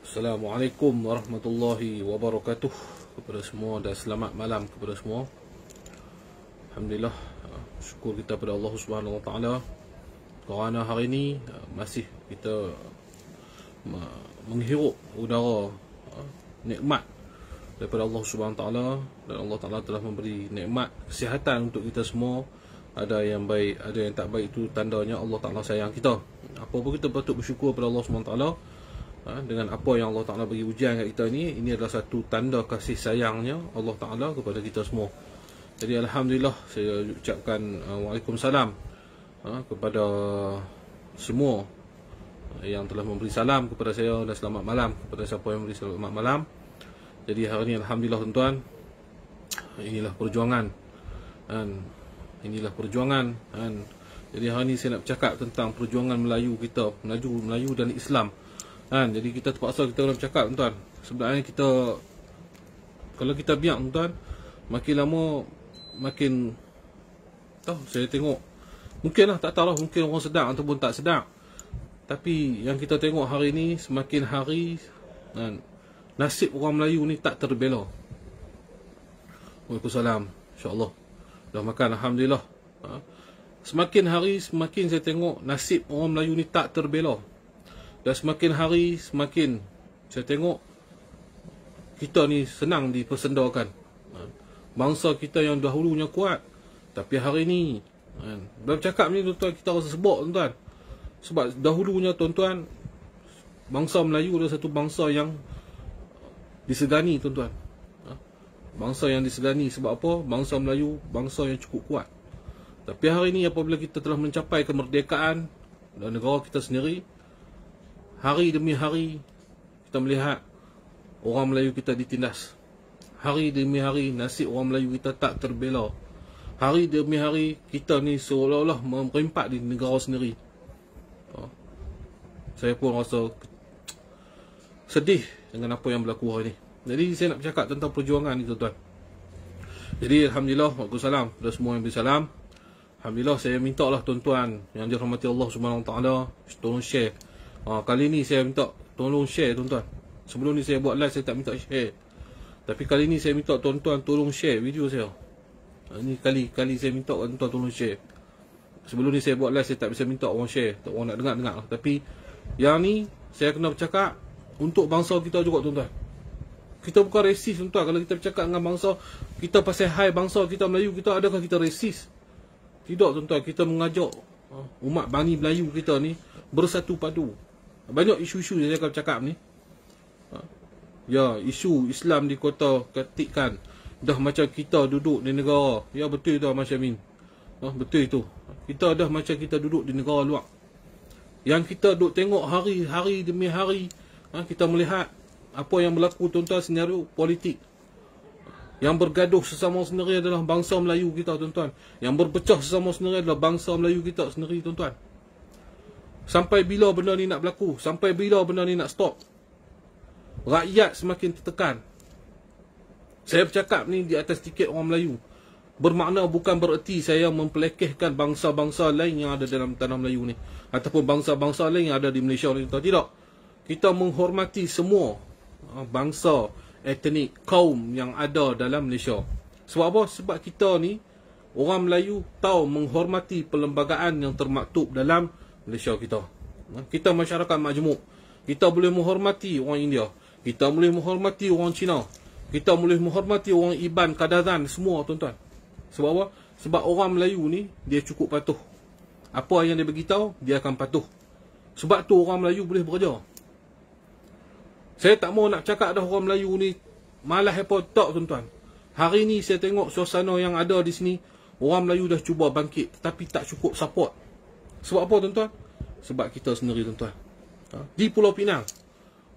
Assalamualaikum warahmatullahi wabarakatuh kepada semua dan selamat malam kepada semua. Alhamdulillah, syukur kita pada Allah Subhanahu Wa Taala kerana hari ini masih kita menghirup udara nikmat daripada Allah Subhanahu Wa Taala, dan Allah Taala telah memberi nikmat kesihatan untuk kita semua. Ada yang baik, ada yang tak baik, itu tandanya Allah Taala sayang kita. Apa pun kita patut bersyukur pada Allah Subhanahu Wa Taala. Dengan apa yang Allah Ta'ala bagi ujian kat kita ni, ini adalah satu tanda kasih sayangnya Allah Ta'ala kepada kita semua. Jadi Alhamdulillah, saya ucapkan Waalaikumsalam kepada semua yang telah memberi salam kepada saya, dan selamat malam kepada siapa yang memberi selamat malam. Jadi hari ini Alhamdulillah tuan-tuan, inilah perjuangan, inilah perjuangan. Jadi hari ini saya nak bercakap tentang perjuangan Melayu kita, Melayu dan Islam. Jadi kita terpaksa kita kena bercakap tuan-tuan. Sebenarnya kita, kalau kita biar tuan-tuan, makin lama makin saya tengok, mungkinlah, tak tahulah, mungkin orang sedar ataupun tak sedar, tapi yang kita tengok hari ni, semakin hari nasib orang Melayu ni tak terbela. Waalaikumsalam, insya-Allah dah makan, Alhamdulillah. Semakin hari semakin saya tengok nasib orang Melayu ni tak terbela. Dan semakin hari semakin saya tengok kita ni senang dipersendakan. Bangsa kita yang dahulunya kuat, tapi hari ni dalam cakap ni tuan-tuan, kita rasa sebab tuan-tuan. Sebab dahulunya tuan-tuan, bangsa Melayu adalah satu bangsa yang disegani tuan-tuan. Bangsa yang disegani sebab apa? Bangsa Melayu bangsa yang cukup kuat. Tapi hari ni apabila kita telah mencapai kemerdekaan dan negara kita sendiri, hari demi hari kita melihat orang Melayu kita ditindas. Hari demi hari nasib orang Melayu kita tak terbela. Hari demi hari kita ni seolah-olah merempat di negara sendiri. Saya pun rasa sedih dengan apa yang berlaku hari ni. Jadi saya nak bercakap tentang perjuangan ni tuan-tuan. Jadi Alhamdulillah, Waalaikumsalam kepada semua yang beri salam. Alhamdulillah, saya minta lah tuan-tuan yang dirahmati Allah Subhanahu Wa Taala, tolong share. Kali ni saya minta tolong share tuan-tuan. Sebelum ni saya buat live saya tak minta share, tapi kali ni saya minta tuan-tuan tolong share video saya. Ini kali saya minta tuan-tuan tolong share. Sebelum ni saya buat live saya tak bisa minta orang share, tak orang nak dengar lah. Tapi yang ni saya kena bercakap untuk bangsa kita juga tuan-tuan. Kita bukan resis tuan-tuan. Kalau kita bercakap dengan bangsa kita pasal hai bangsa kita Melayu kita, adakah kita resis? Tidak tuan-tuan, kita mengajak umat Bani Melayu kita ni bersatu padu. Banyak isu-isu yang saya akan cakap ni. Ya, isu Islam di kota ketikkan. Dah macam kita duduk di negara. Ya, betul tu Mas Syamin. Betul itu. Kita dah macam kita duduk di negara luar. Yang kita duduk tengok hari demi hari. Kita melihat apa yang berlaku tuan-tuan, senario politik. Yang bergaduh sesama sendiri adalah bangsa Melayu kita tuan-tuan. Yang berpecah sesama sendiri adalah bangsa Melayu kita sendiri tuan-tuan. Sampai bila benda ni nak berlaku? Sampai bila benda ni nak stop? Rakyat semakin tertekan. Saya bercakap ni di atas tiket orang Melayu. Bermakna bukan bererti saya mempelekehkan bangsa-bangsa lain yang ada dalam tanah Melayu ni, ataupun bangsa-bangsa lain yang ada di Malaysia ni. Tidak. Kita menghormati semua bangsa, etnik, kaum yang ada dalam Malaysia. Sebab apa? Sebab kita ni, orang Melayu, tahu menghormati perlembagaan yang termaktub dalam Malaysia kita. Kita masyarakat majmuk. Kita boleh menghormati orang India. Kita boleh menghormati orang Cina. Kita boleh menghormati orang Iban, Kadazan, semua tuan-tuan. Sebab apa? Sebab orang Melayu ni, dia cukup patuh. Apa yang dia beritahu, dia akan patuh. Sebab tu orang Melayu boleh bekerja. Saya tak mau nak cakap dah orang Melayu ni malas apa tak tuan-tuan. Hari ni saya tengok suasana yang ada di sini, orang Melayu dah cuba bangkit, tetapi tak cukup support. Sebab apa tuan-tuan? Sebab kita sendiri tuan-tuan. Di Pulau Pinang,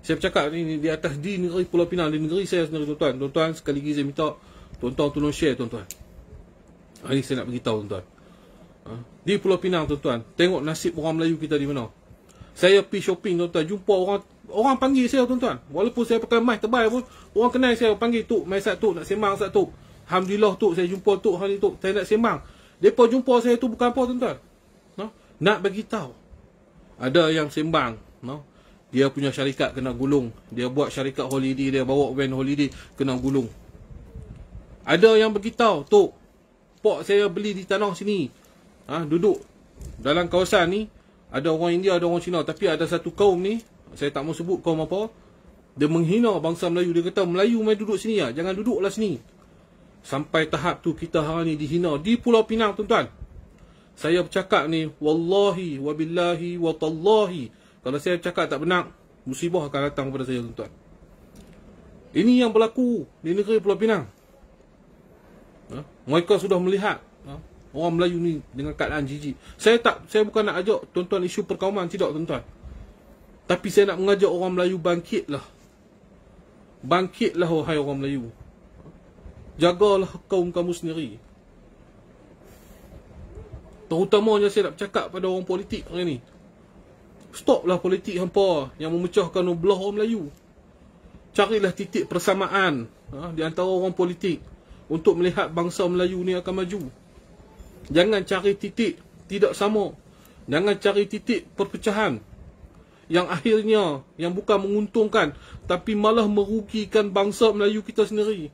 saya bercakap ni di atas, di negeri Pulau Pinang, di negeri saya sendiri tuan-tuan. Tuan-tuan, sekali lagi saya minta tuan-tuan tolong share tuan-tuan. Ini saya nak beritahu tuan-tuan. Di Pulau Pinang tuan-tuan, tengok nasib orang Melayu kita di mana. Saya pergi shopping tuan-tuan, jumpa orang panggil saya tuan-tuan. Walaupun saya pakai mic tebal pun, orang kenal saya, panggil Tuk, mai sat Tuk, nak sembang sat Tuk. Alhamdulillah Tuk, saya jumpa Tuk hari Tuk, saya nak sembang. Depa jumpa saya tu bukan apa tuan-tuan. Nak bagi tahu. Ada yang sembang, Dia punya syarikat kena gulung. Dia buat syarikat holiday, dia bawa van holiday, kena gulung. Ada yang beritahu, Tok, Pok saya beli di tanah sini. Duduk dalam kawasan ni, ada orang India, ada orang Cina. Tapi ada satu kaum ni, saya tak mau sebut kaum apa, dia menghina bangsa Melayu. Dia kata, Melayu main duduk sini lah, jangan duduklah sini. Sampai tahap tu kita hari ni dihina di Pulau Pinang, tuan-tuan. Saya bercakap ni, wallahi, wabillahi, watallahi, kalau saya cakap tak benar, musibah akan datang kepada saya, tuan-tuan. Ini yang berlaku di negeri Pulau Pinang. Mereka sudah melihat orang Melayu ni dengan keadaan jijik. Saya bukan nak ajak tuan-tuan isu perkauman, tidak, tuan-tuan. Tapi saya nak mengajak orang Melayu bangkitlah. Bangkitlah, wahai orang Melayu. Jagalah kaum kamu sendiri. Terutamanya saya nak bercakap pada orang politik hari ni. Stoplah politik hampa yang memecahkan belah orang Melayu. Carilah titik persamaan di antara orang politik untuk melihat bangsa Melayu ni akan maju. Jangan cari titik tidak sama. Jangan cari titik perpecahan yang akhirnya yang bukan menguntungkan tapi malah merugikan bangsa Melayu kita sendiri,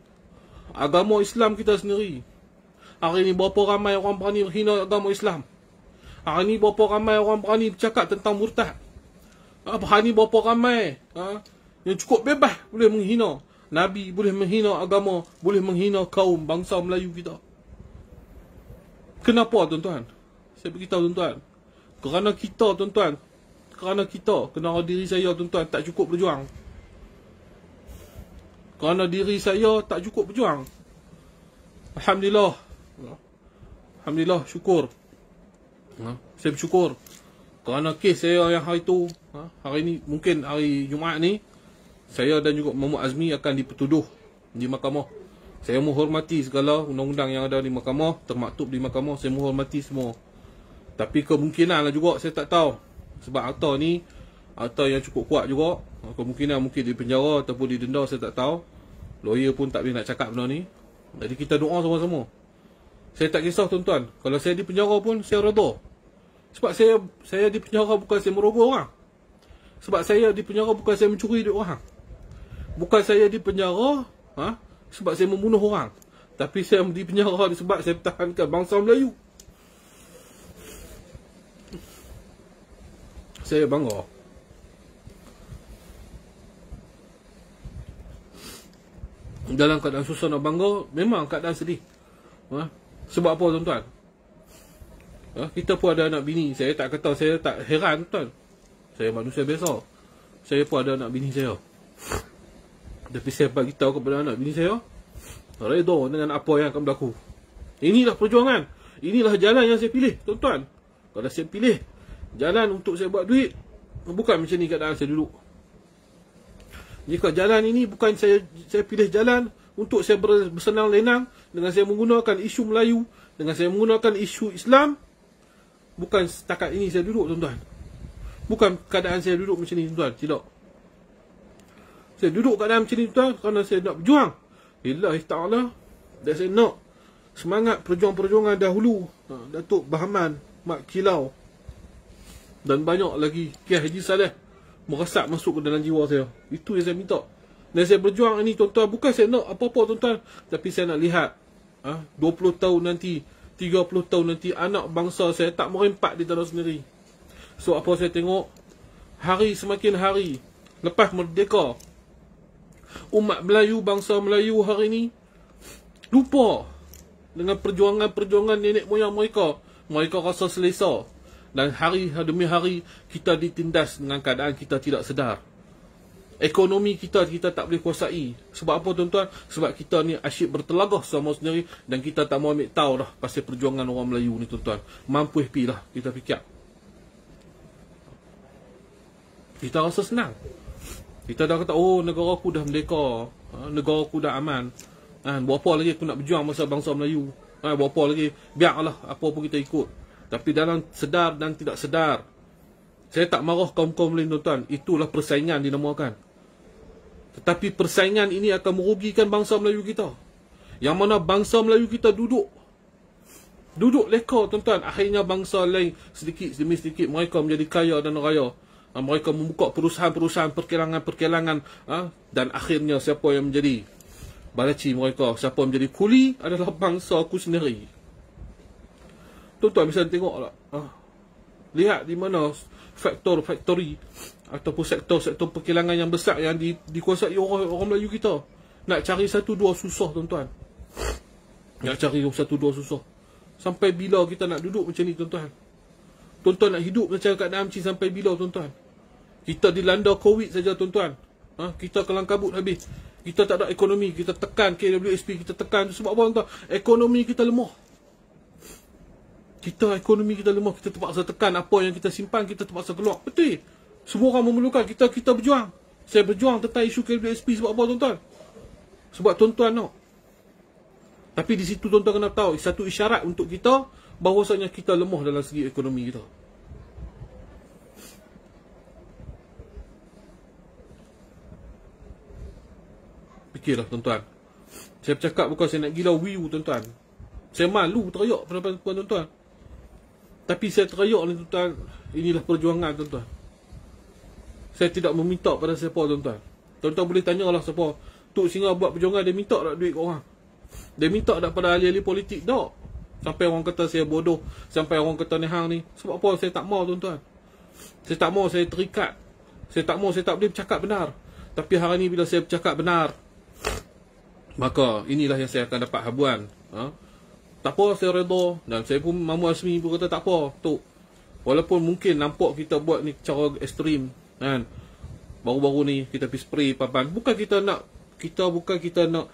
agama Islam kita sendiri. Hari ni berapa ramai orang berani menghina agama Islam. Hari ni berapa ramai orang berani bercakap tentang murtad. Hari ni berapa ramai yang cukup bebas boleh menghina Nabi, boleh menghina agama, boleh menghina kaum bangsa Melayu kita. Kenapa, tuan-tuan? Saya beritahu, tuan-tuan. Kerana kita, tuan-tuan. Kerana kita, kerana diri saya, tuan-tuan, tak cukup berjuang. Kerana diri saya tak cukup berjuang. Alhamdulillah. Alhamdulillah, syukur. Saya bersyukur kerana kes saya yang hari tu, hari ni, mungkin hari Jumaat ni, saya dan juga Mahmud Azmi akan dipertuduh di mahkamah. Saya menghormati segala undang-undang yang ada di mahkamah, termaktub di mahkamah, saya menghormati semua. Tapi kemungkinan lah juga, saya tak tahu. Sebab akta ni, akta yang cukup kuat juga. Kemungkinan mungkin di penjara ataupun didenda, saya tak tahu. Lawyer pun tak boleh nak cakap benda ni. Jadi kita doa sama-sama. Saya tak kisah, tuan-tuan. Kalau saya di penjara pun, saya redha. Sebab saya di penjara bukan saya merogoh orang. Sebab saya di penjara bukan saya mencuri duit orang. Bukan saya di penjara sebab saya membunuh orang. Tapi saya di penjara sebab saya pertahankan bangsa Melayu. Saya bangga. Dalam keadaan susah nak bangga, memang keadaan sedih. Sebab apa, tuan-tuan? Kita pun ada anak bini. Saya tak kata, saya tak heran, tuan. Saya manusia biasa. Saya pun ada anak bini saya. Tapi saya bagi tahu kepada anak bini saya, redha dengan apa yang akan berlaku. Inilah perjuangan. Inilah jalan yang saya pilih, tuan-tuan. Kalau saya pilih jalan untuk saya buat duit, bukan macam ni keadaan saya duduk. Jika jalan ini bukan saya pilih jalan untuk saya bersenang lenang dengan saya menggunakan isu Melayu, dengan saya menggunakan isu Islam, bukan setakat ini saya duduk, tuan-tuan. Bukan keadaan saya duduk macam ni, tuan-tuan. Tidak. Saya duduk keadaan macam ni, tuan, kerana saya nak berjuang. Lillahi ta'ala. Dan saya nak semangat perjuangan-perjuangan dahulu. Datuk Bahaman, Mak Kilau, dan banyak lagi Kiai Haji Saleh meresap masuk ke dalam jiwa saya. Itu yang saya minta. Dan saya berjuang ini, tuan-tuan, bukan saya nak apa-apa, tuan-tuan, tapi saya nak lihat 20 tahun nanti, 30 tahun nanti, anak bangsa saya tak merempat di tanah sendiri. So apa saya tengok, hari semakin hari lepas merdeka, umat Melayu, bangsa Melayu hari ini lupa dengan perjuangan-perjuangan nenek moyang mereka. Mereka rasa selesa. Dan hari demi hari kita ditindas dengan keadaan kita tidak sedar. Ekonomi kita tak boleh kuasai. Sebab apa, tuan-tuan? Sebab kita ni asyik bertelagah sama sendiri dan kita tak mau ambil tahu dah pasal perjuangan orang Melayu ni, tuan-tuan. Mampu pi lah kita fikir. Kita rasa senang. Kita dah kata, oh, negara aku dah merdeka, negara aku dah aman. Berapa lagi aku nak berjuang masa bangsa Melayu? Berapa lagi? Biarlah apa pun kita ikut. Tapi dalam sedar dan tidak sedar, saya tak marah kaum-kaum lain, tuan-tuan. Itulah persaingan dinamakan. Tetapi persaingan ini akan merugikan bangsa Melayu kita. Yang mana bangsa Melayu kita duduk leka, tuan-tuan. Akhirnya bangsa lain sedikit demi sedikit mereka menjadi kaya dan raya. Mereka membuka perusahaan-perusahaan perkelangan-perkelangan, dan akhirnya siapa yang menjadi balaci mereka, siapa yang menjadi kuli adalah bangsa aku sendiri. Tuan-tuan bisa tengok lah, lihat di mana faktori ataupun sektor-sektor perkelangan yang besar yang dikuasai orang Melayu kita. Nak cari satu dua susah, tuan-tuan. Nak cari satu dua susah. Sampai bila kita nak duduk macam ni, tuan-tuan? Tuan-tuan nak hidup macam keadaan macam sampai bila, tuan-tuan? Kita dilanda COVID saja, tuan-tuan. Kita kelang kabut habis. Kita tak ada ekonomi. Kita tekan KWSP, kita tekan. Sebab apa, tuan-tuan? Ekonomi kita lemah. Ekonomi kita lemah. Kita terpaksa tekan apa yang kita simpan, kita terpaksa keluar. Betul. Semua orang memerlukan. Kita berjuang. Saya berjuang tentang isu KWSP sebab apa, tuan-tuan? Sebab tuan-tuan nak. Tapi di situ tuan-tuan kena tahu, satu isyarat untuk kita bahawasanya kita lemah dalam segi ekonomi kita. Fikirlah, tuan-tuan. Saya bercakap bukan saya nak gila view, tuan-tuan. Saya malu teriak pada tuan-tuan. Tapi saya teriak ni, tuan-tuan. Inilah perjuangan, tuan-tuan. Saya tidak meminta pada siapa, tuan-tuan. Tuan-tuan boleh tanyalah siapa. Tok Singa buat perjuangan, dia minta tak duit kat orang? Dia minta tak pada ahli-ahli politik? Tak. Sampai orang kata saya bodoh. Sampai orang kata ni hang ni. Sebab apa? Saya tak mau, tuan-tuan. Saya tak mau, saya terikat. Saya tak mau, saya tak boleh bercakap benar. Tapi hari ni bila saya bercakap benar, maka inilah yang saya akan dapat habuan. Tak apa, saya redha. Dan saya pun, Mamu Azmi pun kata tak apa, Tok. Walaupun mungkin nampak kita buat ni cara ekstrim, kan? Baru-baru ni kita pergi spray papan. Bukan kita nak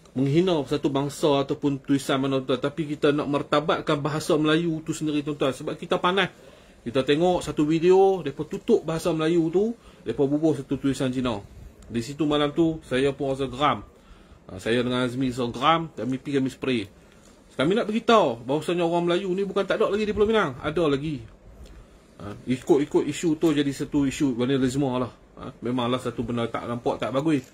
menghina satu bangsa ataupun tulisan mana, tuan, tapi kita nak mertabatkan bahasa Melayu tu sendiri, tuan-tuan. Sebab kita panas. Kita tengok satu video, mereka tutup bahasa Melayu tu, mereka bubuh satu tulisan Cina. Di situ malam tu, saya pun rasa geram. Saya dengan Azmi rasa geram, kami pergi kami spray. Kami nak beritahu bahawasanya orang Melayu ni bukan tak ada lagi di Pulau Pinang. Ada lagi. Ikut isu tu jadi satu isu vandalisme lah. Memanglah satu benda tak nampak, tak bagus.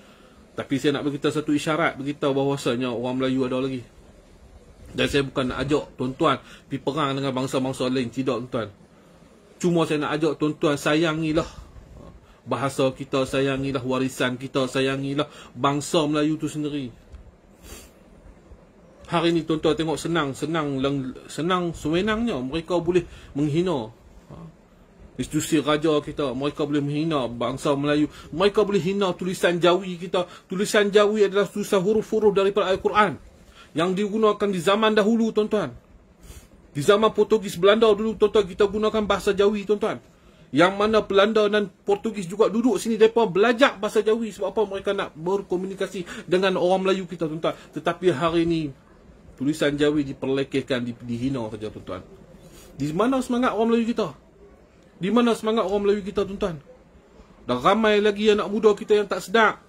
Tapi saya nak beritahu satu isyarat, beritahu bahawasanya orang Melayu ada lagi. Dan saya bukan nak ajak tuan-tuan pergi perang dengan bangsa-bangsa lain. Tidak, tuan-tuan. Cuma saya nak ajak tuan-tuan, sayangilah bahasa kita, sayangilah warisan kita, sayangilah bangsa Melayu tu sendiri. Hari ni tuan-tuan tengok senang sewenangnya mereka boleh menghina institusi raja kita, mereka boleh menghina bangsa Melayu, mereka boleh hina tulisan Jawi kita. Tulisan Jawi adalah tulisan huruf-huruf daripada Al-Quran yang digunakan di zaman dahulu, tuan-tuan. Di zaman Portugis Belanda dulu, tuan-tuan, kita gunakan bahasa Jawi, tuan-tuan. Yang mana Belanda dan Portugis juga duduk sini, mereka belajar bahasa Jawi. Sebab apa? Mereka nak berkomunikasi dengan orang Melayu kita, tuan-tuan. Tetapi hari ini tulisan Jawi diperlekehkan, dihina saja, tuan-tuan. Di mana semangat orang Melayu kita? Di mana semangat orang Melayu kita, tuan-tuan? Dan ramai lagi anak muda kita yang tak sedar.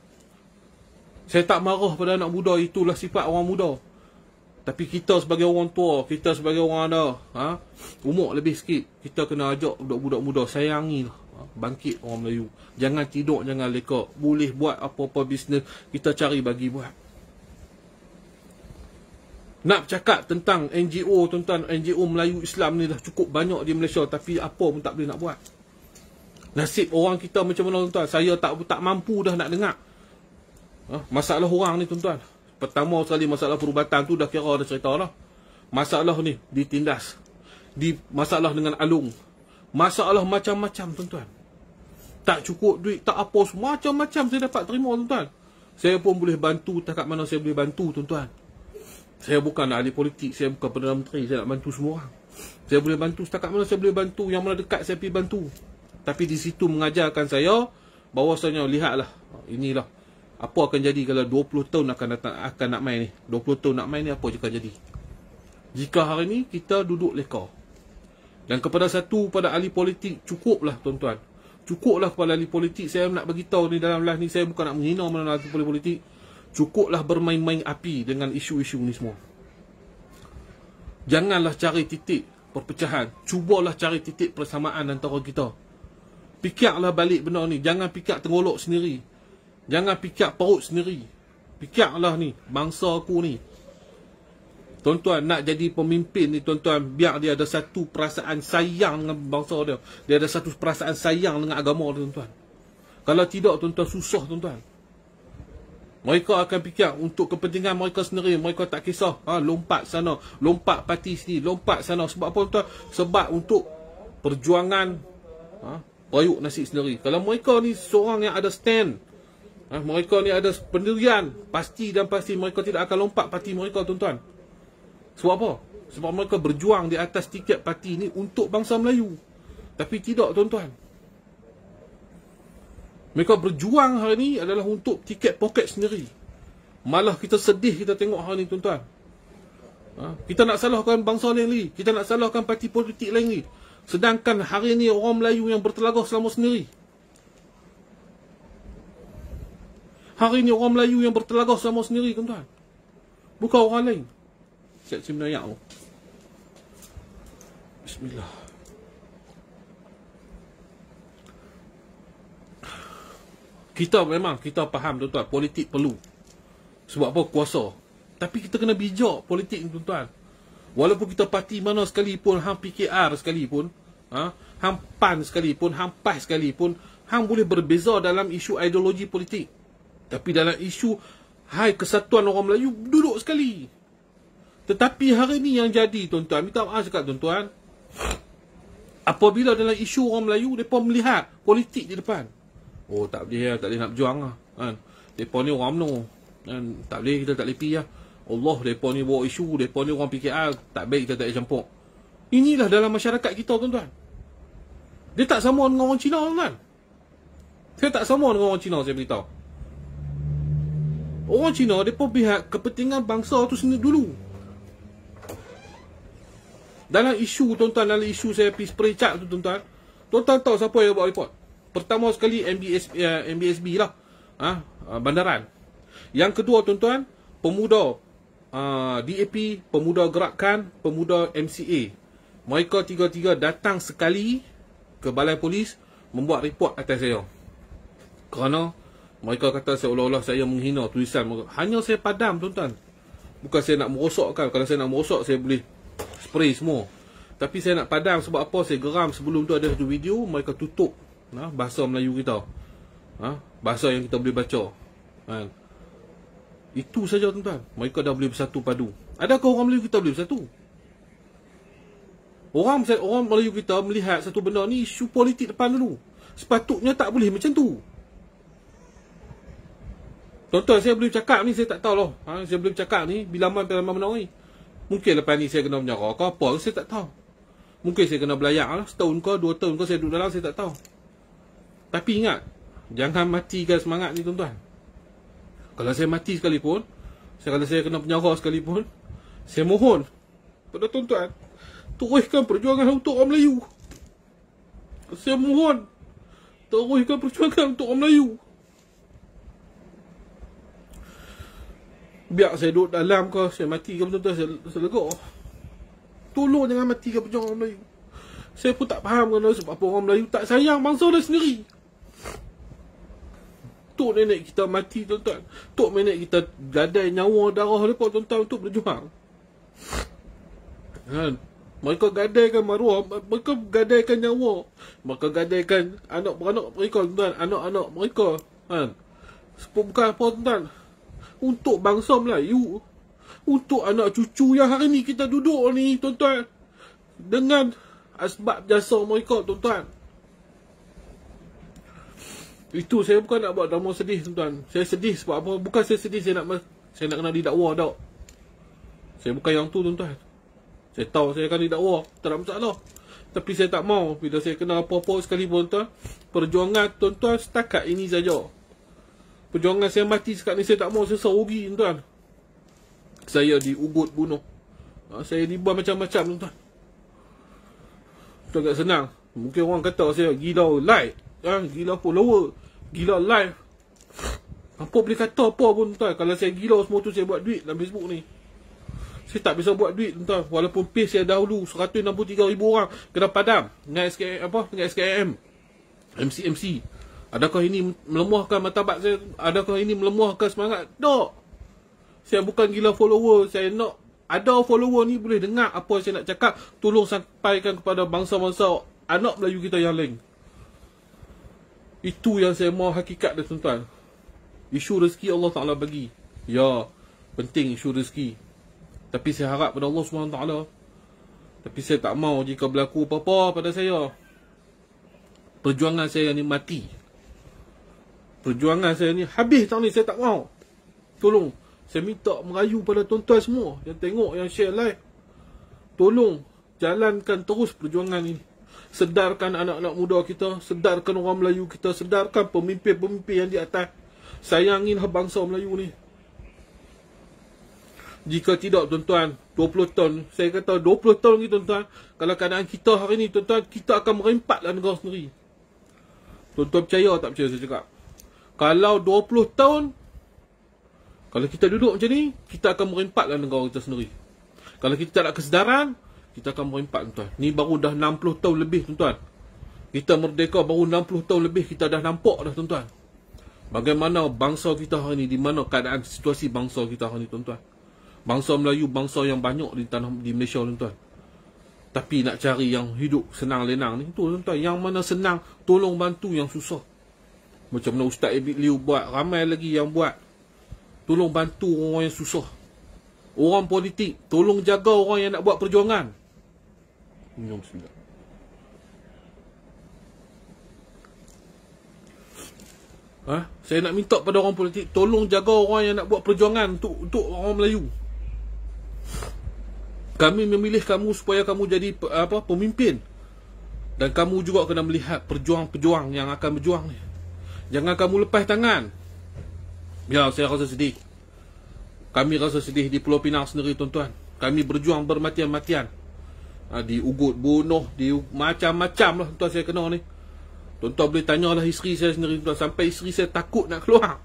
Saya tak marah pada anak muda, itulah sifat orang muda. Tapi kita sebagai orang tua, kita sebagai orang ada umur lebih sikit, kita kena ajak budak-budak muda, sayangilah, bangkit orang Melayu. Jangan tidur, jangan lekak. Boleh buat apa-apa bisnes, kita cari bagi buat. Nak bercakap tentang NGO, tuan-tuan, NGO Melayu Islam ni dah cukup banyak di Malaysia, tapi apa pun tak boleh nak buat. Nasib orang kita macam mana, tuan-tuan? Saya tak mampu dah nak dengar. Masalah orang ni, tuan-tuan. Pertama sekali masalah perubatan tu dah kira ada cerita lah. Masalah ni ditindas. Masalah dengan alung. Masalah macam-macam, tuan-tuan. Tak cukup duit, tak apa, macam-macam saya dapat terima, tuan-tuan. Saya pun boleh bantu, takat mana saya boleh bantu, tuan-tuan. Saya bukan ahli politik, saya bukan Perdana Menteri, saya nak bantu semua orang. Saya boleh bantu setakat mana saya boleh bantu, yang mana dekat saya pergi bantu. Tapi di situ mengajarkan saya bahawasanya, lihatlah, inilah apa akan jadi kalau 20 tahun akan nak main ni. 20 tahun nak main ni, apa akan jadi jika hari ni kita duduk leka. Dan kepada ahli politik, cukuplah, tuan-tuan. Cukuplah kepada ahli politik. Saya nak beritahu ni dalam live ni, saya bukan nak menghina mana ahli politik. Cukuplah bermain-main api dengan isu-isu ni semua. Janganlah cari titik perpecahan. Cubalah cari titik persamaan antara kita. Fikirlah balik benda ni. Jangan fikir tengolok sendiri. Jangan fikir perut sendiri. Fikirlah ni, bangsa aku ni. Tuan-tuan nak jadi pemimpin ni tuan-tuan, biar dia ada satu perasaan sayang dengan bangsa dia. Dia ada satu perasaan sayang dengan agama dia tuan-tuan. Kalau tidak tuan-tuan, susah tuan-tuan. Mereka akan fikir untuk kepentingan mereka sendiri. Mereka tak kisah. Lompat sana, lompat parti sini, lompat sana. Sebab apa tuan? Sebab untuk perjuangan perayuk nasi sendiri. Kalau mereka ni seorang yang ada stand, mereka ni ada pendirian, pasti dan pasti mereka tidak akan lompat parti mereka tuan-tuan. Sebab apa? Sebab mereka berjuang di atas tiket parti ni untuk bangsa Melayu. Tapi tidak tuan-tuan. Mereka berjuang hari ni adalah untuk tiket poket sendiri. Malah kita sedih kita tengok hari ni tuan-tuan. Kita nak salahkan bangsa lain lagi. Kita nak salahkan parti politik lain lagi. Sedangkan hari ni orang Melayu yang bertelagah selama sendiri. Hari ni orang Melayu yang bertelagah selama sendiri tuan-tuan. Bukan orang lain. Siap sebenarnya. Bismillah. Kita memang, kita faham tuan-tuan, politik perlu. Sebab apa? Kuasa. Tapi kita kena bijak politik ni tuan-tuan. Walaupun kita parti mana sekalipun, hang PKR sekalipun, hang PAN sekalipun, hang PAS sekalipun, hang boleh berbeza dalam isu ideologi politik. Tapi dalam isu hai kesatuan orang Melayu, duduk sekali. Tetapi hari ni yang jadi tuan-tuan, minta maaf cakap tuan-tuan, apabila dalam isu orang Melayu, mereka melihat politik di depan. Oh tak boleh nak berjuang lah kan. Mereka ni orang UMNO kan. Tak boleh, kita tak boleh pergi lah. Allah, mereka ni bawa isu, mereka ni orang PKR, tak baik kita tak boleh campur. Inilah dalam masyarakat kita tuan-tuan. Dia tak sama dengan orang Cina tuan-tuan. Saya tak sama dengan orang Cina, saya beritahu. Orang Cina, mereka pihak kepentingan bangsa tu sendiri dulu. Dalam isu tuan-tuan, dalam isu saya pergi spray cat tu tuan-tuan, tuan-tuan tahu siapa yang buat report? Pertama sekali MBSB lah, Bandaran. Yang kedua tuan-tuan, pemuda DAP, pemuda gerakan, pemuda MCA. Mereka tiga-tiga datang sekali ke balai polis membuat report atas saya. Kerana mereka kata seolah-olah saya menghina tulisan mereka. Hanya saya padam tuan-tuan. Bukan saya nak merosakkan. Kalau saya nak merosak, saya boleh spray semua. Tapi saya nak padam sebab apa? Saya geram sebelum tu ada satu video mereka tutup bahasa Melayu kita. Bahasa yang kita boleh baca. Itu saja tuan-tuan. Mereka dah boleh bersatu padu. Adakah orang Melayu kita boleh bersatu? Orang Melayu kita melihat satu benda ni isu politik depan dulu. Sepatutnya tak boleh macam tu. Tuan-tuan, saya boleh cakap ni, saya tak tahu lah. Saya boleh cakap ni bila mana ni. Mungkin lepas ni saya kena penjara ke apa, saya tak tahu. Mungkin saya kena belayak lah, setahun ke 2 tahun ke saya duduk dalam, saya tak tahu. Tapi ingat, jangan matikan semangat ni tuan-tuan. Kalau saya mati sekalipun, kalau saya kena penjara sekalipun, saya mohon pada tuan-tuan, teruskan perjuangan untuk orang Melayu. Saya mohon, teruskan perjuangan untuk orang Melayu. Biar saya duduk dalam ke, saya mati ke tuan-tuan, saya lega. Tolong jangan matikan perjuangan orang Melayu. Saya pun tak faham kerana sebab apa orang Melayu tak sayang bangsa dia sendiri. Tok nenek kita mati tuan-tuan. Tok nenek kita gadai nyawa darah mereka tuan-tuan untuk berjuang. Mereka gadaikan maruah, mereka gadaikan nyawa, mereka gadaikan anak-beranak mereka tuan-tuan, anak-anak mereka. Bukan apa tuan-tuan, untuk bangsa Melayu, untuk anak cucu yang hari ni kita duduk ni tuan-tuan, dengan asbab jasa mereka tuan-tuan. Itu saya bukan nak buat drama sedih tuan-tuan. Saya sedih sebab apa? Bukan saya sedih saya nak kena didakwa tak. Saya bukan yang tu tuan-tuan. Saya tahu saya akan didakwa, tak ada masalah. Tapi saya tak mau bila saya kena apa-apa sekalipun tuan. Perjuangan tuan-tuan setakat ini saja. Perjuangan saya mati sekat ni saya tak mau, saya rugi tuan-tuan. Saya diugut bunuh. Saya dibuat macam-macam tuan-tuan. Itu agak senang. Mungkin orang kata saya gila like, gila follower, gila live. Apa boleh kata apa pun tuan. Kalau saya gila semua tu saya buat duit dalam Facebook ni. Saya tak bisa buat duit tuan. Walaupun page saya dahulu 163,000 orang kena padam dengan SKM, MC. Adakah ini melemahkan martabat saya? Adakah ini melemahkan semangat? Tak. Saya bukan gila follower. Saya nak ada follower ni boleh dengar apa saya nak cakap, tolong sampaikan kepada bangsa-bangsa anak Melayu kita yang lain. Itu yang saya mahu hakikat dia, tuan-tuan. Isu rezeki Allah Ta'ala bagi. Ya, penting isu rezeki. Tapi saya harap pada Allah SWT. Tapi saya tak mahu jika berlaku apa-apa pada saya. Perjuangan saya ni mati. Perjuangan saya ni habis tahun ni, saya tak mahu. Tolong, saya minta merayu pada tuan-tuan semua yang tengok, yang share live. Tolong, jalankan terus perjuangan ini. Sedarkan anak-anak muda kita, sedarkan orang Melayu kita, sedarkan pemimpin-pemimpin yang di atas. Sayanginlah bangsa Melayu ni. Jika tidak, tuan-tuan, 20 tahun, saya kata 20 tahun ni, tuan-tuan, kalau keadaan kita hari ni, tuan-tuan, kita akan merempatlah negara sendiri. Tuan-tuan percaya tak percaya saya cakap? Kalau 20 tahun, kalau kita duduk macam ni, kita akan merempatlah negara kita sendiri. Kalau kita tak ada kesedaran, kita akan merempat, tuan-tuan. Ni baru dah 60 tahun lebih, tuan-tuan. Kita merdeka baru 60 tahun lebih, kita dah nampak dah, tuan-tuan. Bagaimana bangsa kita hari ni, di mana keadaan situasi bangsa kita hari ni, tuan-tuan. Bangsa Melayu, bangsa yang banyak di Malaysia, tuan-tuan. Tapi nak cari yang hidup senang lenang ni, tu, tuan-tuan. Yang mana senang, tolong bantu yang susah. Macam mana Ustaz Abid Liu buat, ramai lagi yang buat. Tolong bantu orang yang susah. Orang politik, tolong jaga orang yang nak buat perjuangan. Minum sudah. Saya nak minta pada orang politik, tolong jaga orang yang nak buat perjuangan untuk orang Melayu. Kami memilih kamu supaya kamu jadi pemimpin. Dan kamu juga kena melihat pejuang-pejuang yang akan berjuang ni. Jangan kamu lepas tangan. Ya, saya rasa sedih. Kami rasa sedih di Pulau Pinang sendiri, tuan-tuan. Kami berjuang bermatian-matian. Di ugut, bunuh, di macam-macam lah, tuan-tuan, saya kena ni. Tuan-tuan boleh tanyalah isteri saya sendiri, tuan. Sampai isteri saya takut nak keluar.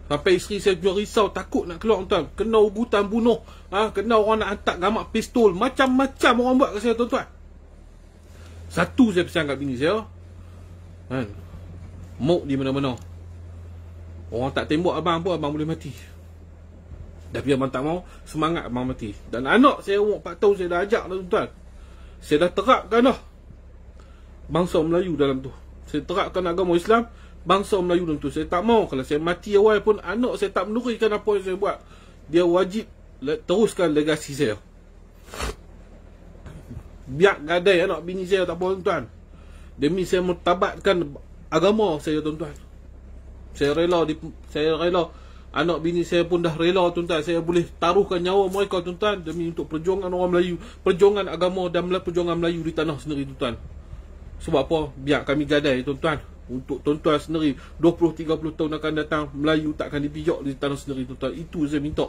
Sampai isteri saya juga risau, takut nak keluar, tuan. Kena ugutan bunuh. Kena orang nak hantar gamak pistol. Macam-macam orang buat ke saya, tuan-tuan. Satu saya pesan kat bini saya. Mok di mana-mana. Orang tak tembak abang pun, abang boleh mati. Tapi abang tak mau, semangat abang mati. Dan anak saya umur 4 tahun, saya dah ajak dah, tuan-tuan. Saya dah terapkan dah bangsa Melayu dalam tu. Saya terapkan agama Islam, bangsa Melayu dalam tu. Saya tak mau kalau saya mati awal pun, anak saya tak menurikan apa yang saya buat. Dia wajib teruskan legasi saya. Biar gadai anak bini saya tak apa, tuan-tuan. Demi saya mentabatkan agama saya, tuan-tuan. Saya rela anak bini saya pun dah rela, tuan-tuan. Saya boleh taruhkan nyawa mereka, tuan-tuan, demi untuk perjuangan orang Melayu, perjuangan agama dan perjuangan Melayu di tanah sendiri, tuan-tuan. Sebab apa? Biar kami gadai, tuan-tuan. Untuk tuan-tuan sendiri 20-30 tahun akan datang, Melayu takkan dipijak di tanah sendiri, tuan-tuan. Itu saya minta.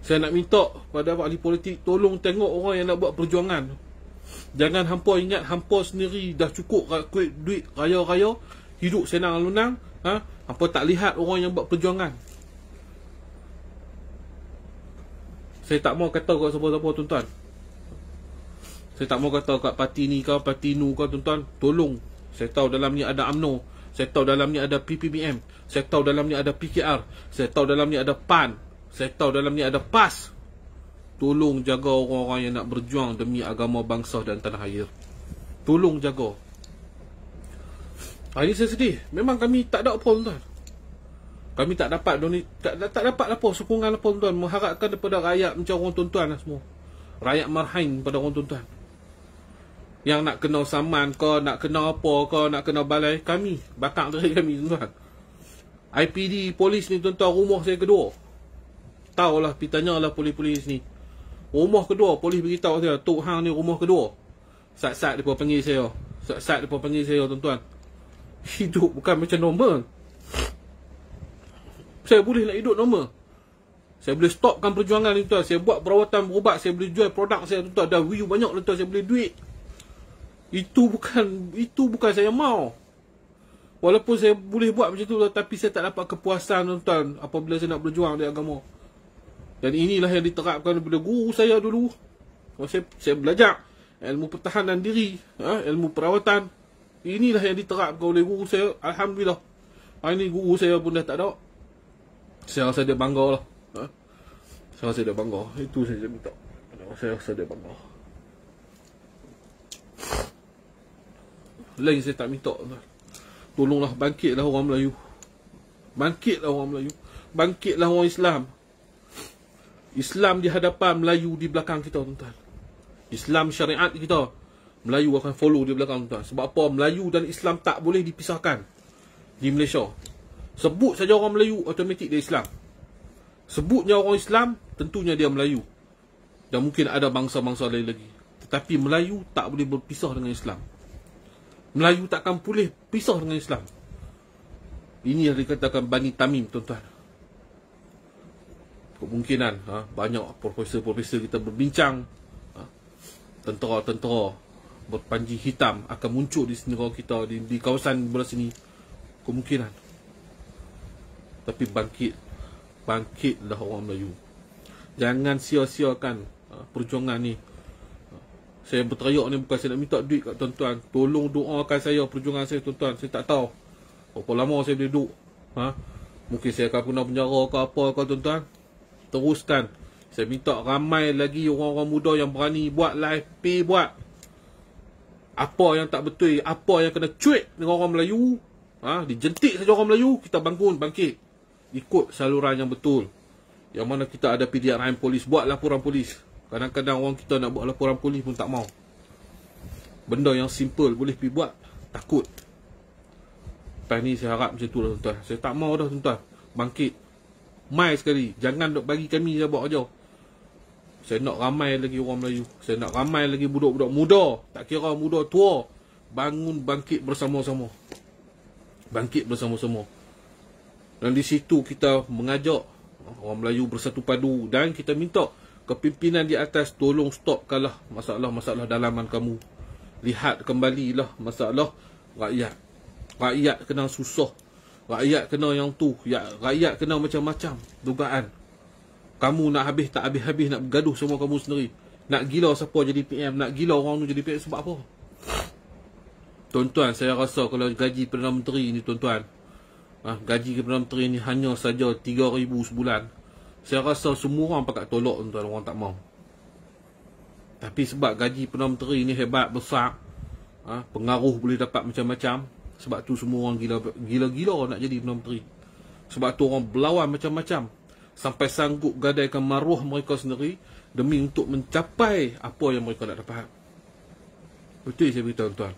Saya nak minta pada ahli politik, tolong tengok orang yang nak buat perjuangan. Jangan hampa ingat hampa sendiri dah cukup duit raya-raya, hidup senang lunang. Hampa tak lihat orang yang buat perjuangan. Saya tak mau kata kat siapa-siapa, tuan-tuan. Saya tak mau kata kat parti ni ke, parti nu ke, tuan-tuan. Tolong. Saya tahu dalam ni ada UMNO. Saya tahu dalam ni ada PPBM. Saya tahu dalam ni ada PKR. Saya tahu dalam ni ada PAN. Saya tahu dalam ni ada PAS. Tolong jaga orang-orang yang nak berjuang demi agama bangsa dan tanah air. Tolong jaga. Hari ni saya sedih. Memang kami tak ada apa, tuan. Kami tak dapat tak dapat apa sokongan apa, tuan. Mengharapkan daripada rakyat macam orang tuan-tuan lah semua. Rakyat marhain pada orang tuan-tuan. Yang nak kena saman ke, nak kena apa ke, nak kena balai, kami bakar dari kami, tuan-tuan. IPD polis ni, tuan-tuan, rumah saya kedua. Tahulah, pergi tanyalah polis-polis ni. Rumah kedua, polis beritahu saya, Tok Hang ni rumah kedua. Sat-sat mereka panggil saya. Sat-sat mereka panggil saya, tuan-tuan. Hidup bukan macam normal. Saya boleh nak hidup normal. Saya boleh stopkan perjuangan ni, tuan. Saya buat perawatan berubat, saya boleh jual produk saya, tuan. Dah view banyak, tuan. Saya boleh duit. Itu bukan saya mau. Walaupun saya boleh buat macam tu, tapi saya tak dapat kepuasan, tuan, apabila saya nak berjuang di agama. Dan inilah yang diterapkan daripada guru saya dulu. Saya belajar ilmu pertahanan diri, ilmu perawatan. Inilah yang diterapkan oleh guru saya. Alhamdulillah. Hari ni guru saya pun dah tak ada. Saya rasa dia bangga lah. Saya rasa dia bangga. Itu saya minta. Saya rasa dia bangga. Lain saya tak minta. Tolonglah bangkitlah orang Melayu. Bangkitlah orang Melayu. Bangkitlah orang Islam. Islam di hadapan, Melayu di belakang kita, tuan-tuan. Islam syariat kita, Melayu akan follow di belakang, tuan-tuan. Sebab apa? Melayu dan Islam tak boleh dipisahkan di Malaysia. Sebut saja orang Melayu, automatik dia Islam. Sebutnya orang Islam, tentunya dia Melayu. Dan mungkin ada bangsa-bangsa lain lagi. Tetapi Melayu tak boleh berpisah dengan Islam. Melayu takkan boleh pisah dengan Islam. Ini yang dikatakan Bani Tamim, tuan-tuan. Kemungkinan banyak profesor-profesor kita berbincang, tentera-tentera berpanji hitam akan muncul di negara kita, di kawasan belah sini. Kemungkinan. Tapi bangkitlah orang Melayu. Jangan sia-siakan perjuangan ni. Saya berteriak ni bukan saya nak minta duit kat tuan-tuan. Tolong doakan saya perjuangan saya, tuan-tuan. Saya tak tahu berapa lama saya boleh duduk. Mungkin saya akan kena penjara ke apa ke, tuan-tuan. Teruskan. Saya minta ramai lagi orang-orang muda yang berani buat live, buat. Apa yang tak betul, apa yang kena cuit dengan orang Melayu, dijentik saja orang Melayu, kita bangun, bangkit. Ikut saluran yang betul. Yang mana kita ada PDRM polis, buat laporan polis. Kadang-kadang orang kita nak buat laporan polis pun tak mau. Benda yang simple boleh pergi buat, takut. Lepas ni saya harap macam tu lah, tuan-tuan. Saya tak mau dah, tuan-tuan. Bangkit. Mai sekali. Jangan duk bagi kami je buat aja. Saya nak ramai lagi orang Melayu. Saya nak ramai lagi budak-budak muda. Tak kira muda tua. Bangun, bangkit bersama-sama. Bangkit bersama-sama. Dan di situ kita mengajak orang Melayu bersatu padu. Dan kita minta kepimpinan di atas tolong stopkanlah masalah-masalah dalaman kamu. Lihat kembalilah masalah rakyat. Rakyat kena susah. Rakyat kena yang tu. Rakyat kena macam-macam dugaan. Kamu nak habis tak habis-habis nak bergaduh semua kamu sendiri. Nak gila siapa jadi PM. Nak gila orang tu jadi PM sebab apa? Tuan-tuan, saya rasa kalau gaji Perdana Menteri ni, tuan-tuan, gaji Perdana Menteri ni hanya saja 3,000 sebulan. Saya rasa semua orang pakat tolak, tuan-tuan. Orang tak mau. Tapi sebab gaji Perdana Menteri ni hebat, besar, pengaruh boleh dapat macam-macam. Sebab tu semua orang gila-gila nak jadi Perdana Menteri. Sebab tu orang berlawan macam-macam. Sampai sanggup gadaikan maruah mereka sendiri demi untuk mencapai apa yang mereka nak dapat. Betul saya beritahu, tuan-tuan.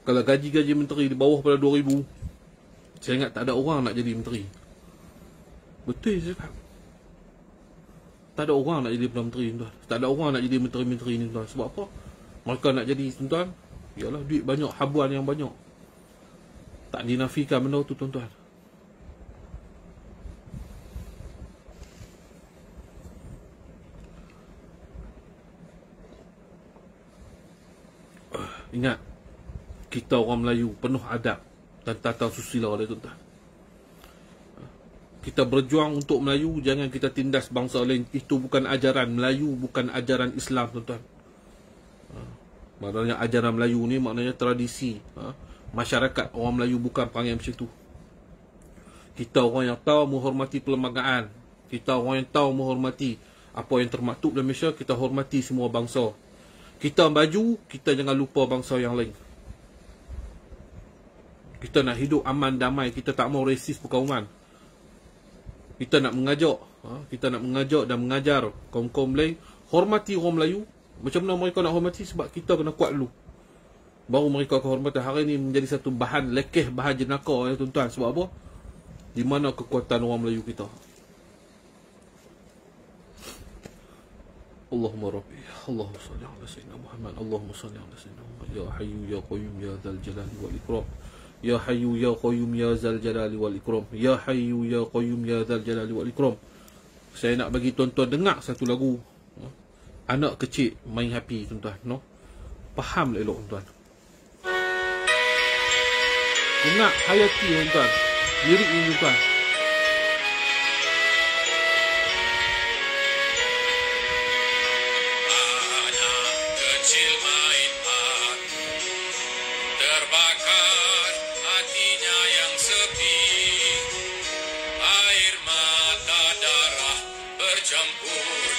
Kalau gaji-gaji menteri di bawah pada 2,000, saya ingat tak ada orang nak jadi menteri. Betul saya cakap. Tak ada orang nak jadi Perdana Menteri, tuan. Tak ada orang nak jadi menteri-menteri ni, tuan. Sebab apa? Mereka nak jadi, tuan, ialah duit banyak, habuan yang banyak. Tak dinafikan benda tu, tuan-tuan. Ingat, kita orang Melayu penuh adab dan tata susila dia, tuan-tuan. Kita berjuang untuk Melayu, jangan kita tindas bangsa lain. Itu bukan ajaran Melayu, bukan ajaran Islam, tuan-tuan. Maknanya ajaran Melayu ni maknanya tradisi. Masyarakat orang Melayu bukan perangai macam tu. Kita orang yang tahu menghormati perlembagaan. Kita orang yang tahu menghormati apa yang termaktub dalam Malaysia. Kita hormati semua bangsa. Kita maju, kita jangan lupa bangsa yang lain. Kita nak hidup aman, damai. Kita tak mau resis perkauman. Kita nak mengajak dan mengajar kaum-kaum lain hormati orang Melayu. Macam mana mereka nak hormati? Sebab kita kena kuat dulu, baru mereka akan hormati. Hari ini menjadi satu bahan lekeh, bahan jenaka, ya, tuan-tuan. Sebab apa? Di mana kekuatan orang Melayu kita? Allahumma Rabbi, Allahumma salli ala Sayyidina Muhammad, Allahumma salli ala Sayyidina Muhammad. Ya Hayyu Ya Qayyum Ya Dzal Jalali wal Ikram. Ya Hayyu Ya Qayyum Ya Dzal Jalali wal Ikram. Ya Hayyu Ya Qayyum Ya Dzal Jalali wal Ikram. Saya nak bagi tuan-tuan dengar satu lagu. Anak kecil main happy, tuan-tuan, no? Faham elok, tuan-tuan. Dengar hayati, tuan-tuan. Lirik ni, tuan-tuan. Terbakar hatinya yang sepi, air mata darah bercampur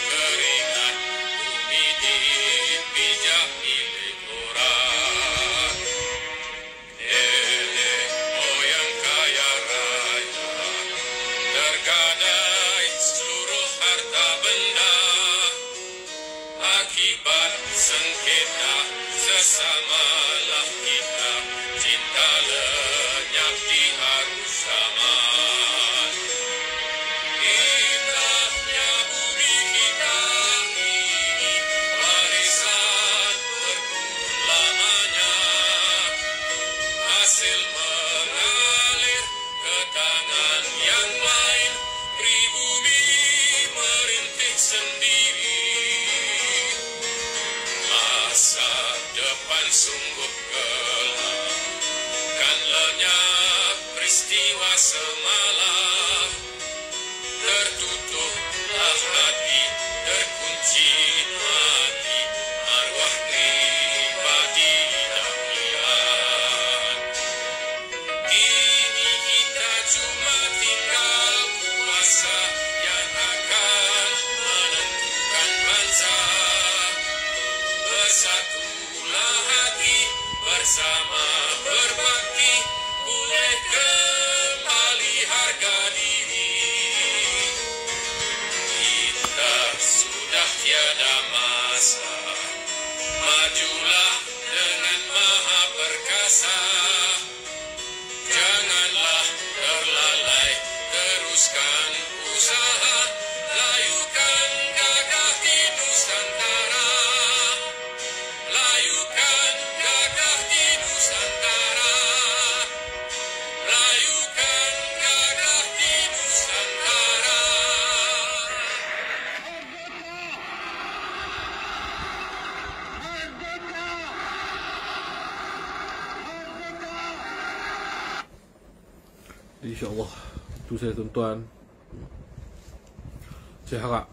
hasil mengalir ke tangan yang lain, pribumi merintih sendiri. Masa depan sungguh gelap, kan lenyap peristiwa semalam. Tertutuplah hati, terkunci mati, arwah pribadi dahlian. Kini kita cuma tinggal kuasa yang akan menentukan bangsa. Bersatulah hati, bersama berbakti, pulih kembali harga diri. Kita sudah tiada masa, majulah dengan Maha Perkasa. Janganlah terlalai, teruskan usaha, layukan gagah di Nusantara. Layukan gagah di Nusantara. Layukan gagah di Nusantara. InsyaAllah itu saya tuan-tuan. Saya harap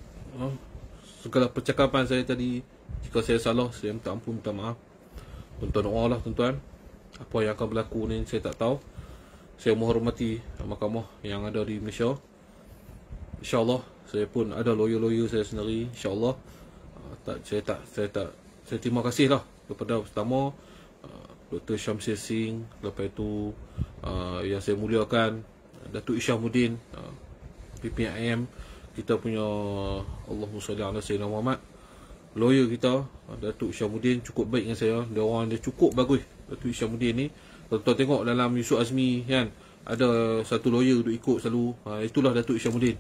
segala percakapan saya tadi, jika saya salah, saya minta ampun, minta maaf. Tuan-tuan doa lah tuan-tuan. Apa yang akan berlaku ni saya tak tahu. Saya menghormati mahkamah yang ada di Malaysia. InsyaAllah saya pun ada lawyer-lawyer saya sendiri. InsyaAllah saya terima kasih lah kepada pertama Dr. Syamsil Singh, lepas itu yang saya muliakan Datuk Isyamuddin, PPIM kita punya, Allahumma salli ala Sayyidina Muhammad, lawyer kita Datuk Isyamuddin cukup baik dengan saya. Dia orang dia cukup bagus. Datuk Isyamuddin ni tuan-tuan tengok dalam Yusuf Azmi kan, ada satu lawyer duk ikut selalu, itulah Datuk Isyamuddin.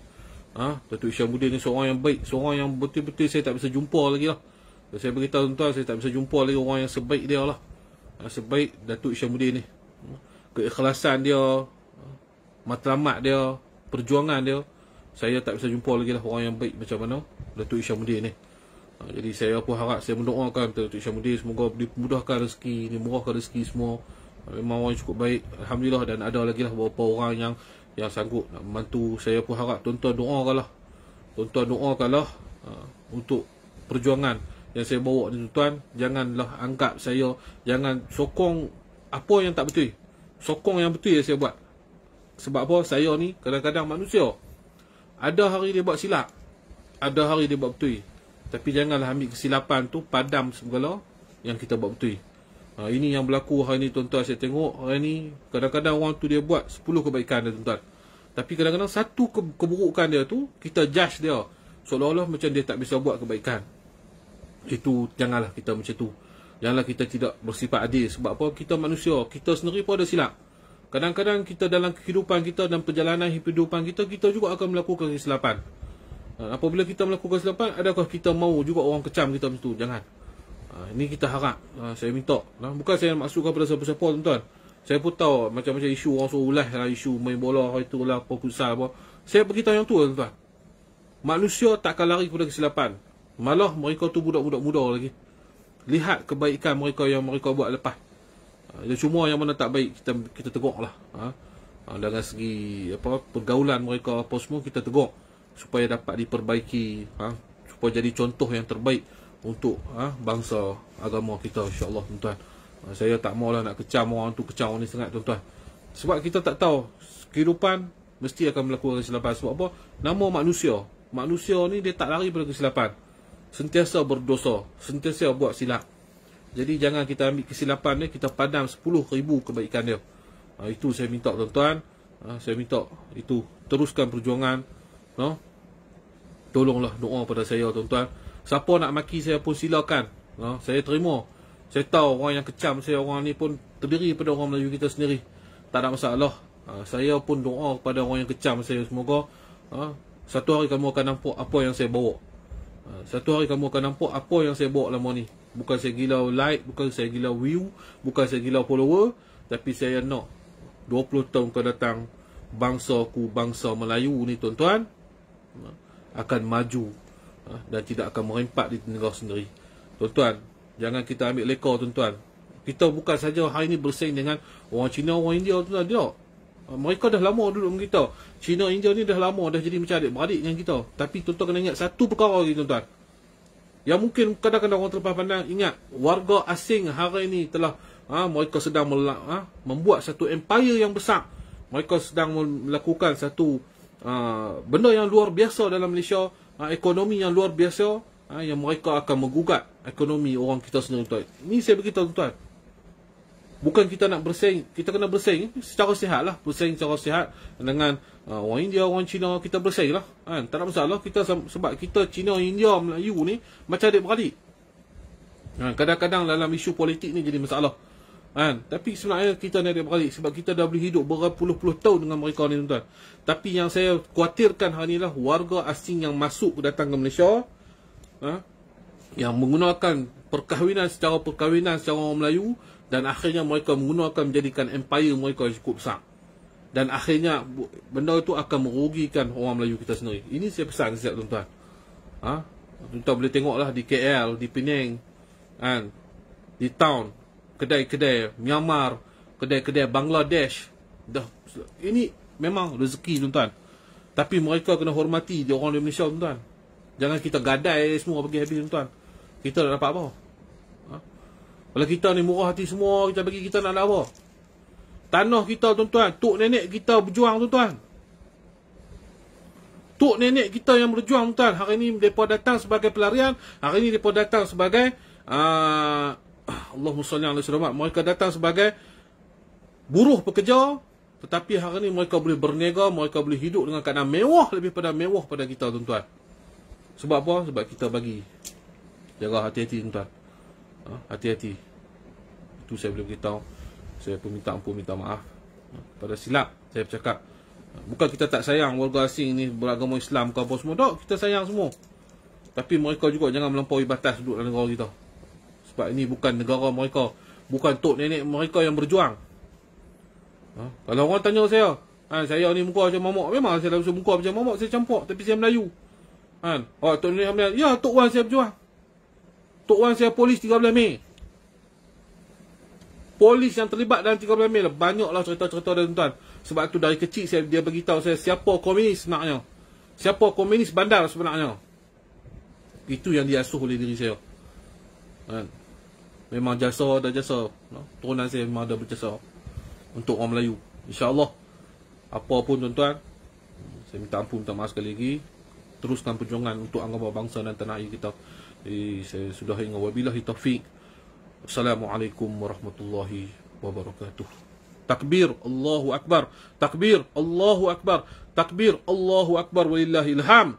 Datuk Isyamuddin ni seorang yang baik, seorang yang betul-betul saya tak bisa jumpa lagi lah. Saya beritahu tuan-tuan, saya tak bisa jumpa lagi orang yang sebaik dia lah, sebaik Datuk Isyamuddin ni. Keikhlasan dia, matlamat dia, perjuangan dia, saya tak bisa jumpa lagi lah orang yang baik macam mana Datuk Isyamuddin ni. Jadi saya pun harap, saya mendoakan Datuk Isyamuddin semoga dimudahkan rezeki, dimurahkan rezeki semua. Memang orang yang cukup baik, alhamdulillah. Dan ada lagi lah beberapa orang yang sanggup nak membantu. Saya pun harap tuan-tuan doakanlah, tuan-tuan doakanlah untuk perjuangan yang saya bawa ni tuan-tuan. Janganlah anggap saya, jangan sokong apa yang tak betul, sokong yang betul yang saya buat. Sebab apa? Saya ni kadang-kadang manusia, ada hari dia buat silap, ada hari dia buat betul. Tapi janganlah ambil kesilapan tu padam segala yang kita buat betul. Ini yang berlaku hari ni tuan-tuan. Saya tengok hari ni kadang-kadang orang tu dia buat 10 kebaikan dia tuan-tuan, tapi kadang-kadang satu keburukan dia tu kita judge dia seolah-olah macam dia tak bisa buat kebaikan. Itu janganlah kita macam tu. Janganlah kita tidak bersifat adil. Sebab apa? Kita manusia, kita sendiri pun ada silap. Kadang-kadang kita dalam kehidupan kita dan perjalanan kehidupan kita, kita juga akan melakukan kesilapan. Apabila kita melakukan kesilapan, adakah kita mahu juga orang kecam kita macam tu? Jangan. Ini kita harap. Saya minta. Bukan saya maksudkan pada siapa-siapa tuan-tuan. Saya pun tahu macam-macam isu orang suruh ulas lah, isu main bola itulah, apa futsal apa. Saya beritahu yang tu tuan-tuan. Manusia takkan lari kepada kesilapan. Malah mereka tu budak-budak muda lagi. Lihat kebaikan mereka yang mereka buat lepas. Cuma yang mana tak baik kita tegur lah. Dari segi pergaulan mereka apa semua kita tegur supaya dapat diperbaiki, supaya jadi contoh yang terbaik untuk bangsa agama kita, insya-Allah tuan-tuan. Saya tak maulah nak kecam orang tu, kecam orang ni sangat tuan-tuan. Sebab kita tak tahu, kehidupan mesti akan melakukan kesilapan. Sebab apa? Nama manusia. Manusia ni dia tak lari pada kesilapan. Sentiasa berdosa, sentiasa buat silap. Jadi jangan kita ambil kesilapan ni kita padam 10,000 kebaikan dia. Itu saya minta tuan-tuan. Saya minta itu teruskan perjuangan. Tolonglah doa pada saya tuan-tuan. Siapa nak maki saya pun silakan. Saya terima. Saya tahu orang yang kecam saya, orang ni pun terdiri daripada orang Melayu kita sendiri. Tak ada masalah. Saya pun doa kepada orang yang kecam saya, semoga satu hari kamu akan nampak apa yang saya bawa. Satu hari kamu akan nampak apa yang saya bawa lama ni. Bukan saya gila like, bukan saya gila view, bukan saya gila follower. Tapi saya nak 20 tahun ke datang, bangsaku, bangsa Melayu ni tuan-tuan, akan maju dan tidak akan merempat di negara sendiri. Tuan-tuan, jangan kita ambil leka tuan-tuan. Kita bukan saja hari ni bersaing dengan orang Cina, orang India tuan-tuan. Tidak. Mereka dah lama duduk dengan kita. Cina, India ni dah lama, dah jadi macam adik-beradik dengan kita. Tapi tuan-tuan kena ingat satu perkara lagi tuan-tuan, yang mungkin kadang-kadang orang terlepas pandang. Ingat, warga asing hari ini telah mereka sedang membuat satu empire yang besar. Mereka sedang melakukan satu benda yang luar biasa dalam Malaysia, ekonomi yang luar biasa, yang mereka akan menggugat ekonomi orang kita sendiri tuan. Ini saya beritahu tuan. Bukan kita nak bersaing, kita kena bersaing secara sihat lah. Bersaing secara sihat dengan orang India, orang Cina, kita bersaing lah. Tak ada masalah. Kita, sebab kita Cina, India, Melayu ni macam adik-beradik. Kadang-kadang dalam isu politik ni jadi masalah. Tapi sebenarnya kita ni adik-beradik sebab kita dah boleh hidup berpuluh-puluh tahun dengan mereka ni tuan. Tapi yang saya khawatirkan hari ni lah warga asing yang masuk datang ke Malaysia, yang menggunakan perkahwinan secara orang Melayu, dan akhirnya mereka menggunakan menjadikan empire mereka cukup besar. Dan akhirnya benda itu akan merugikan orang Melayu kita sendiri. Ini saya pesan siap tuan-tuan. Tuan-tuan boleh tengoklah di KL, di Penang, di town, kedai-kedai Myanmar, kedai-kedai Bangladesh. Ini memang rezeki tuan-tuan. Tapi mereka kena hormati dia orang di Malaysia tuan-tuan. Jangan kita gadai semua bagi habis tuan-tuan. Kita nak dapat apa? Kalau kita ni murah hati semua, kita bagi, kita nak apa? Tanah kita tuan-tuan, tok nenek kita berjuang tuan-tuan. Tok nenek kita yang berjuang tuan. Hari ni mereka datang sebagai pelarian, hari ni mereka datang sebagai Allahumma salli ala sayyidina, mereka datang sebagai buruh pekerja, tetapi hari ni mereka boleh berniaga, mereka boleh hidup dengan keadaan mewah, lebih pada mewah pada kita tuan-tuan. Sebab apa? Sebab kita bagi. Jaga hati-hati tuan-tuan. Hati-hati. Itu saya boleh beritahu. Saya pun minta ampun, minta maaf pada silap saya bercakap. Bukan kita tak sayang warga asing ni beragama Islam ke apa semua. Tak, kita sayang semua. Tapi mereka juga jangan melampaui batas duduk dalam negara kita. Sebab ini bukan negara mereka, bukan tok nenek mereka yang berjuang. Kalau orang tanya saya, saya ni muka macam mamak. Memang saya langsung muka macam mamak, saya campak, tapi saya Melayu. Tok nenek Melayu. Ya, tok wan saya berjuang. Tok wan saya polis 13 Mei. Polis yang terlibat dalam 13 Mei lah. Banyaklah cerita-cerita dia tuan. Sebab tu dari kecil dia beritahu saya siapa komunis sebenarnya. Siapa komunis bandar sebenarnya. Itu yang diasuh oleh diri saya. Memang jasa dah jasa. Turunan saya memang ada berjasa untuk orang Melayu. InsyaAllah. Apa pun tuan-tuan, saya minta ampun, minta maaf sekali lagi. Teruskan perjuangan untuk agama bangsa dan tanah air kita. Saya sudah ingat wabillahi taufiq. Assalamualaikum warahmatullahi wabarakatuh. Takbir, Allahu Akbar. Takbir, Allahu Akbar. Takbir, Allahu Akbar. Walillahil hamd.